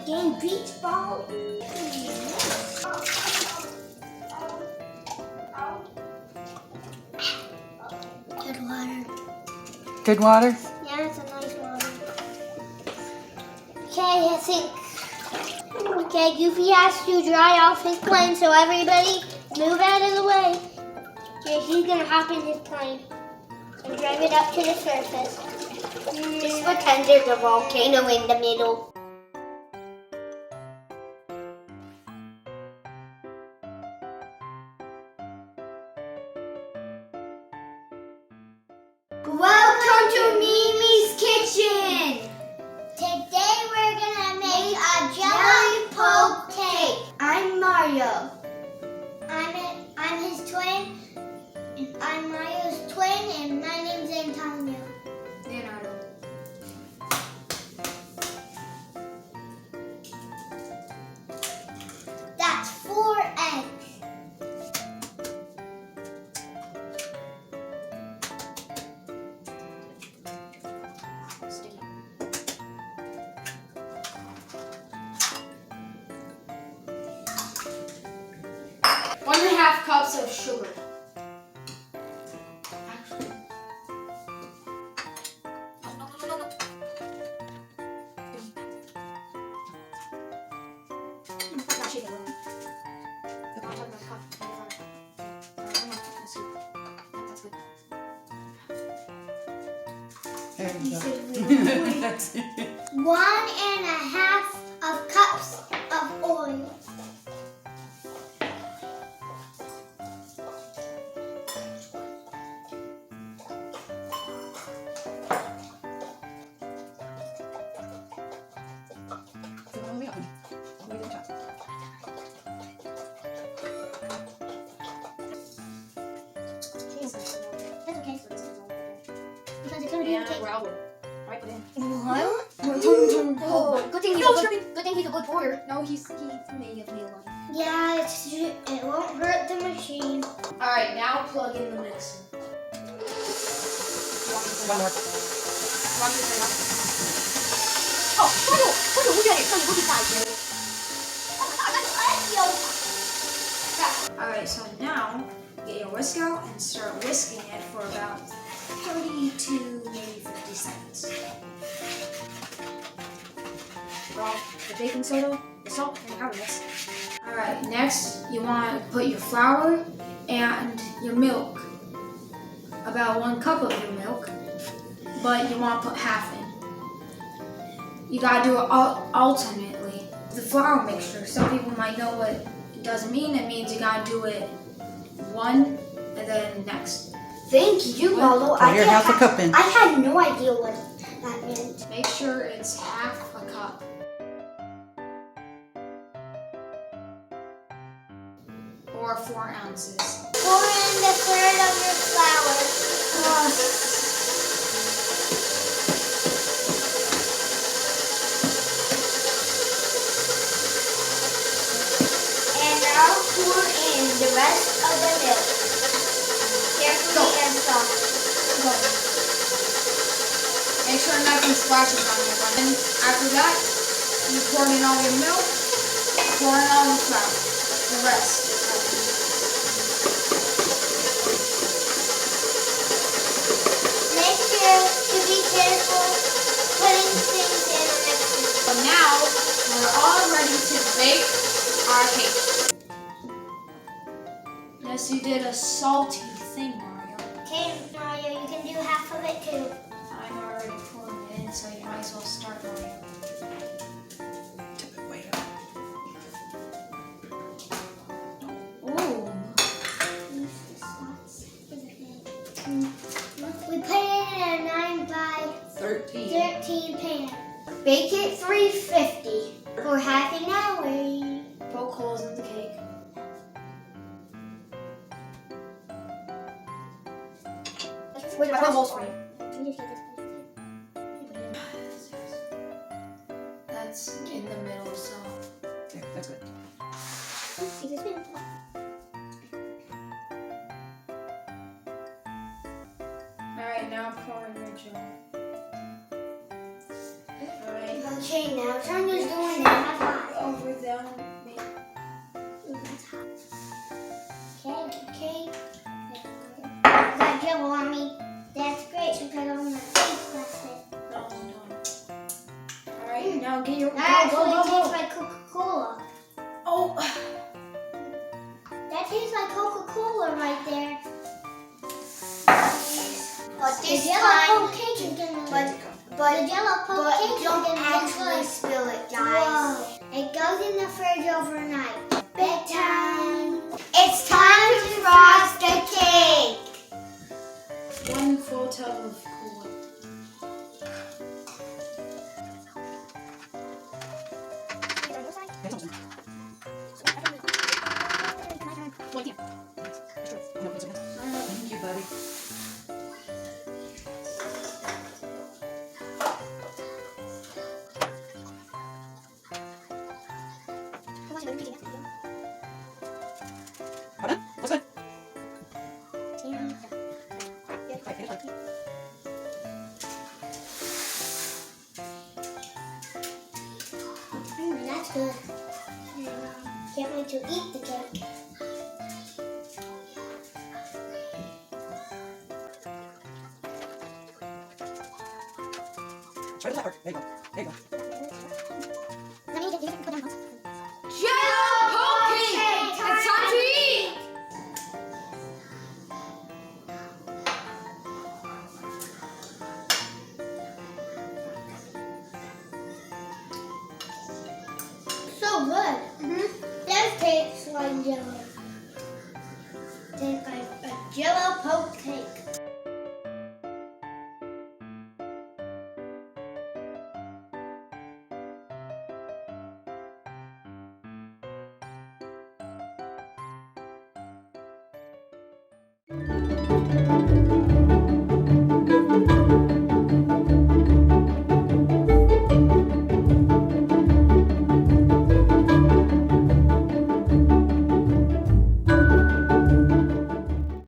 Game beach ball. Good water. Good water? Yeah, it's a nice water. Okay, I think. Okay, Goofy has to dry off his plane, so everybody move out of the way. Okay, he's gonna hop in his plane and drive it up to the surface. Just pretend there's a volcano in the middle. Welcome to Mimi's Kitchen! Today we're gonna make a jelly poke cake. I'm Mario. I'm his twin. I'm Mario's twin, and my name's Antonio. Leonardo. That's 4 eggs. Sticky. 1.5 cups of sugar. Actually. Not shake it a little. That's good. There you go. That's it. 1.5 of cups of oil. That's okay. Because it's gonna be And okay. gravel. Right, put in. What? Oh, Good thing he's a good porter. No, he's made of meal. Yeah, it won't hurt the machine. Alright, now plug in the mixer. One more. Oh, look at it. Look inside. Alright, so now get your whisk out and start whisking it for about 30 to maybe 50 seconds. Roll the baking soda, the salt, and the powder mix. Alright, next you want to put your flour and your milk. About 1 cup of your milk, but you want to put half in. You gotta do it alternately. The flour mixture, some people might know what it doesn't mean. It means you gotta do it one and then next. Thank you, Lalo. Put your half a cup in. I had no idea what that meant. Make sure it's half a cup. Or 4 ounces. Pour in the third of your flour. And now pour in the rest of the milk. Carefully and softly. Make sure nothing splashes on your one. And after that, you pour in all your milk, pour in all the flour. The rest. Make sure to be careful putting things in a mixer. So now, we're all ready to bake our cake. Yes, you did a salty thing, Mario. Okay, Mario, you can do half of it too. I'm already pouring it in, so you might as well start, Mario. Tip it way up. Ooh. We put it in a 9 by 13 pan. Bake it 350 for half an hour. Poke holes in the cake. Where's I put holes for you. That's in the middle, so. There, that's good. Alright, now pour in your jello. Alright, Okay, now Tanya's doing that. Over there. Okay. Got Jello on me. That's great because I'm gonna taste it. No. Alright, now get your That actually go. tastes like Coca-Cola. Oh, That tastes like Coca-Cola right there. But The this Jello time, Poke Cake is gonna but the Jello Poke Cake don't is gonna actually spill it, guys. It goes in the fridge overnight. Bedtime. It's time to frost the cake. 1 full tub of cola. Thank you, buddy. Pardon? What's that? That's good. Can't wait to eat the cake. Try the leopard. There you go. Let me get put on. Jello Poke Cake! It's time to eat! So good. That tastes like Jello. Tastes like a Jello Poke